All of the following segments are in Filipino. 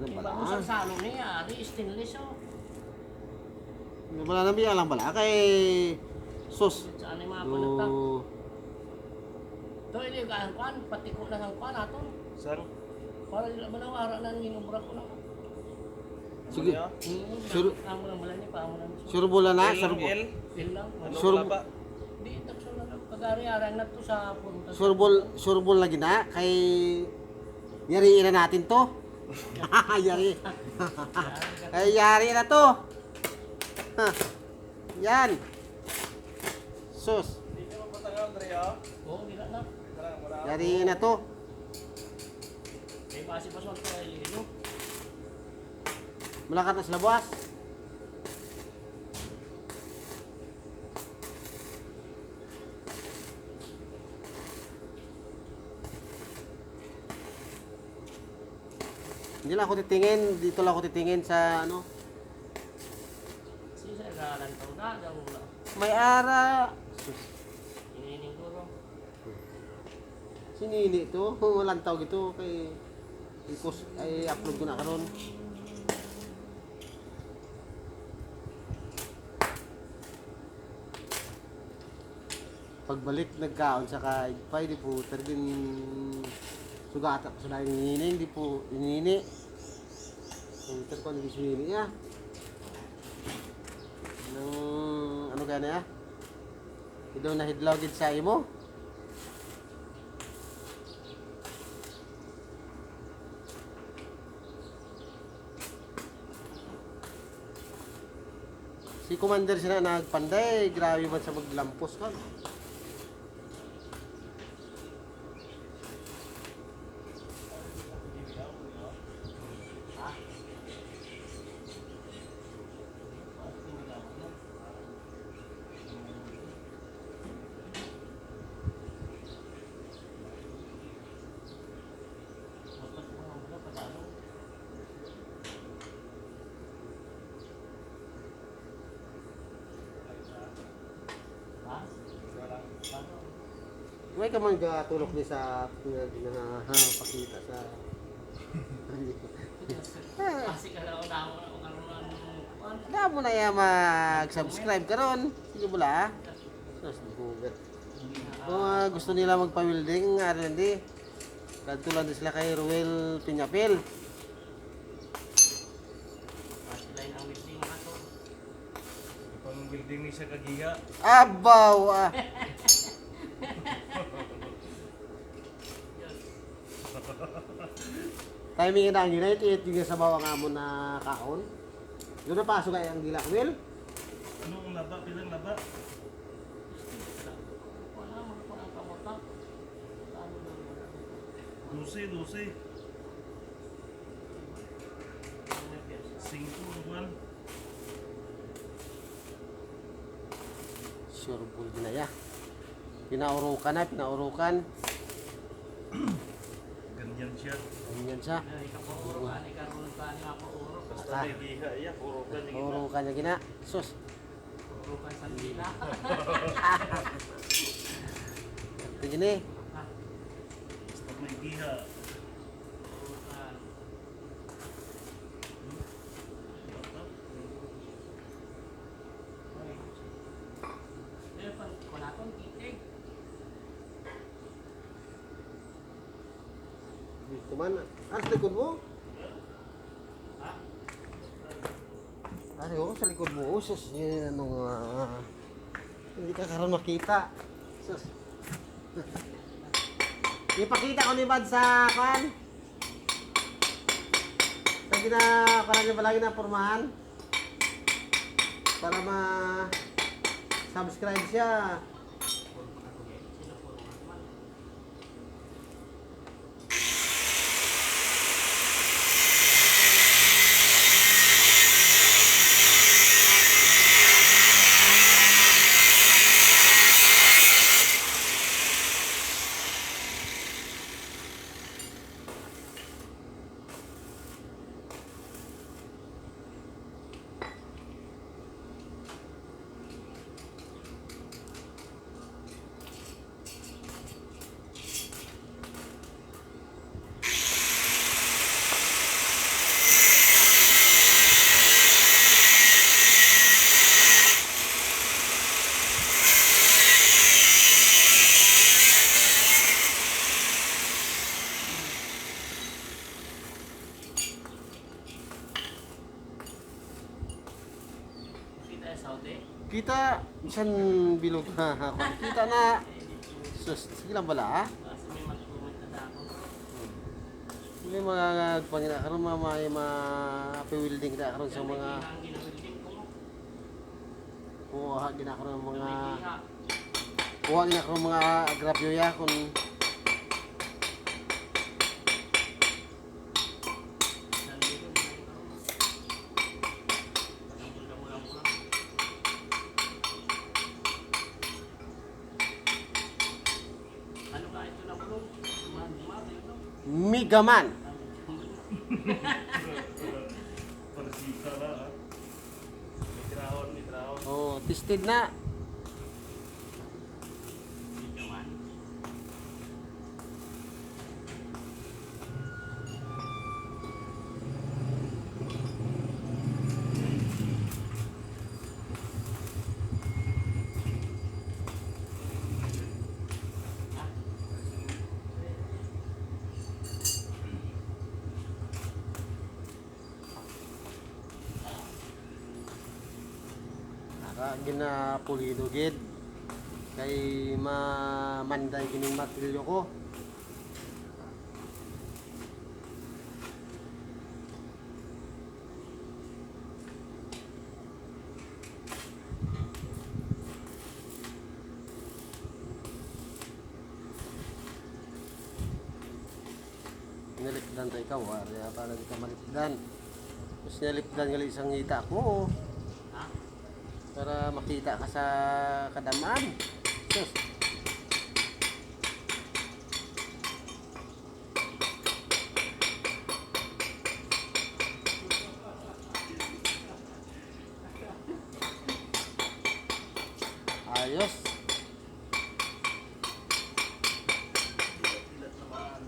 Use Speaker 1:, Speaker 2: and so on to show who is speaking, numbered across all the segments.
Speaker 1: Iba mo sa salong niya, ari stainless oh.
Speaker 2: Wala na biya lang pala kay sus.
Speaker 1: Saan yung mga panagta? Ito, hindi ka kan, pati ko lang ang kan ato.
Speaker 3: Saan?
Speaker 1: Para nila manawara na ng inubra ko lang.
Speaker 2: Sige. Sure.
Speaker 1: Amo lang mala ni pa amo lang.
Speaker 2: Sure bola na,
Speaker 3: L
Speaker 2: sure
Speaker 3: lang,
Speaker 2: bol.
Speaker 3: L?
Speaker 1: Pil lang.
Speaker 3: Ano
Speaker 2: Sure.
Speaker 3: wala ba?
Speaker 1: Di takso na lang. Pag-ari-ari na to sa punta.
Speaker 2: Sure bol lagi na kay yariin na natin to. Yari. Ay yari na to. Ha. Yan. Sus.
Speaker 3: Hindi ka magpatangaw, Andrea.
Speaker 1: Oo, gila na.
Speaker 3: Wala.
Speaker 2: Yari na to.
Speaker 1: Eh, kasi pa sa no?
Speaker 2: Malakat na sila buwas. Hindi lang ako titingin, dito lang ako titingin sa ano.
Speaker 1: Kasi sa nagalantaw na, daw na.
Speaker 2: May ara.
Speaker 1: Inining ko
Speaker 2: Sinini to, walang tawag ito kay ay upload ko na karon. Pagbalik nagkaon sa kay pwede po din sugata ko sa ini hindi po inini. Kung ko ni sinini ya. Nang ano kaya na ya? Idaw na hidlaw gid sa imo. Si Commander sila nagpanday, grabe man sa maglampos kan. May ka man tulok ni sa pakita sa
Speaker 1: Kasi ka lang ako
Speaker 2: Wala mo na yan mag-subscribe ka ron. Sige bula. Sus, bugat. Kung gusto nila magpa-welding, hindi. Katulad din sila kay Ruel Piñapil.
Speaker 1: sila yung welding mga to.
Speaker 3: Pang building ni siya kagiga.
Speaker 2: Abaw! Timing na ang United, yung sa bawang amon na kaon. Doon na pasok ay ang gila, Will.
Speaker 3: Anong laba? Pilang laba?
Speaker 1: Wala mo ko ang kamutak. Ano na mo.
Speaker 3: 12. 5 buwan.
Speaker 2: Sure bull ginaya. Pinaurukan.
Speaker 3: Ganyan siya.
Speaker 2: Ganyan siya.
Speaker 1: Ay, kapauro ka, ni karoon ka, ni mapauro.
Speaker 3: Basta may giha, iya, puro ka ni
Speaker 2: Urukan niya gina. Sus.
Speaker 1: Puro ka sa dila.
Speaker 2: Ito gini.
Speaker 3: Basta may giha.
Speaker 1: Puro ka. Eh, wala kong titig.
Speaker 2: Dito man. Sa likod mo? Ano sa likod mo? Sus, yan anong hindi ka karoon makita. Sus. Ipakita ko ni Bad sa kan. Sa parang niya palagi na pormahan. Para ma-subscribe siya.
Speaker 1: Saudi?
Speaker 2: Kita, bisan bilog na ako. Kita na. Sus, sige lang pala ha.
Speaker 1: Kasi may mag-comment na ako.
Speaker 2: Hindi magpangina karon mamay ma-wielding na karon sa mga
Speaker 1: Ang ginawilding ko mo.
Speaker 2: kuha din ako ng mga
Speaker 1: May iha.
Speaker 2: kuha din ako ng mga grabyo ya kung
Speaker 1: Nandito, may karoon. Mulang-mulang ko lang. Ano nga ito na bro? Mati ito.
Speaker 2: Migaman.
Speaker 3: Parsita na ha. May trahon, may trahon.
Speaker 2: Oh, tested na.
Speaker 1: Dito man.
Speaker 2: Naka ginapulido gid kay mamanday kining matilyo ko. Nilipdan tayo ikaw, wari para di ka malipdan. Tapos nilipdan gali isang ngita ko.
Speaker 1: Ha?
Speaker 2: Para makita ka sa kadamaan. Sus. Ayos.
Speaker 3: Ilat naman.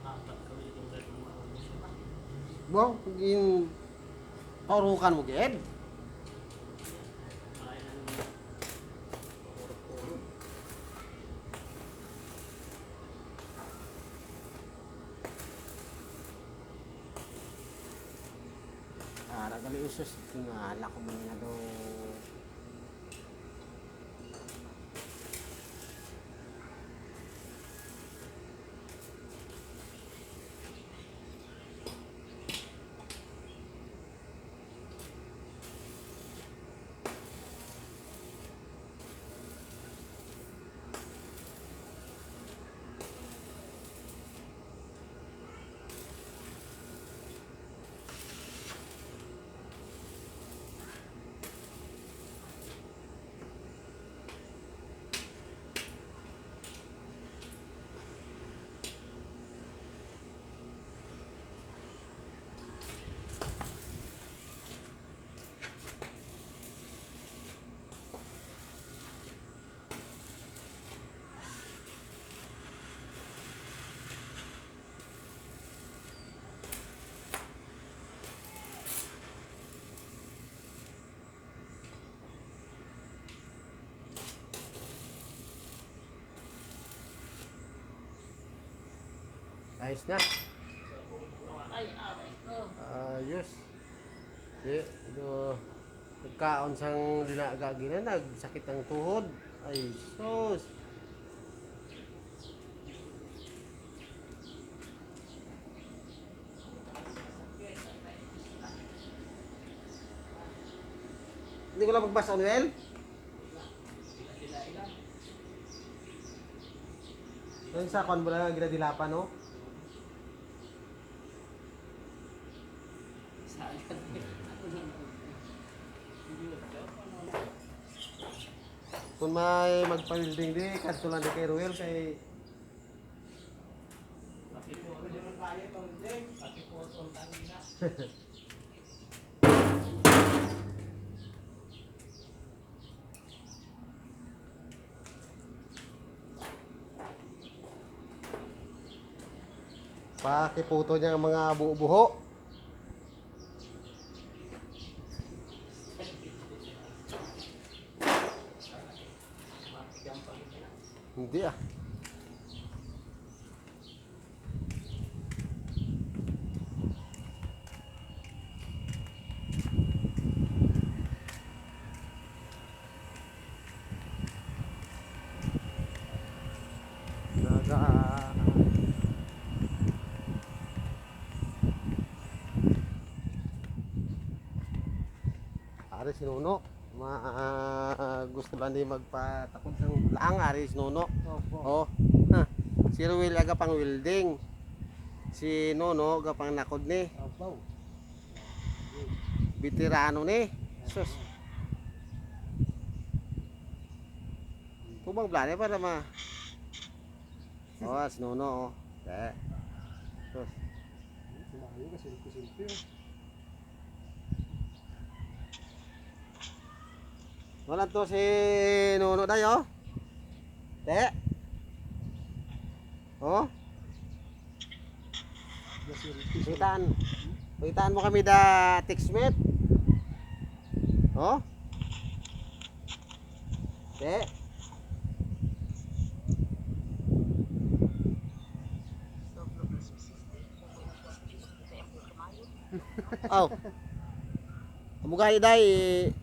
Speaker 1: Apat kami itong gano'ng mga siya ba?
Speaker 2: Wow, yung paurukan mo gid.
Speaker 1: Kailan mo? Puro-puro.
Speaker 2: Ragali usus tingala ko man nga do. Ayos na.
Speaker 1: Ay, aray ko.
Speaker 2: Ayos. Di, do nagkaon sang dinagagi na nagsakit ang tuhod. Ay, sus. Hindi ko lang magbasa, Noel. Yung sa kon mo lang ginadilapan, no? Kung may magpa-building di, kanto lang di kay Ruel kay
Speaker 1: Pati po ang tangina.
Speaker 2: Pakiputo niya ang mga buo-buho. Hindi ah. Naga. Ari si Nuno. Gusto ba ni magpatakod ng lang Ari si Nuno?
Speaker 4: Opo.
Speaker 2: Oh. Ha. Si Ruel aga pang welding. Si Nuno aga pang nakod ni.
Speaker 4: Opo.
Speaker 2: Veterano ni. Sus. Tubang blane para ma. Oh, si Nuno oh. Sus.
Speaker 4: Sumayo kasi silpi.
Speaker 2: Wala to si Nuno dayo. Te. Oh, pitan. Pitan mo kami da textmate. Oh. Te. Oh. Amo gay day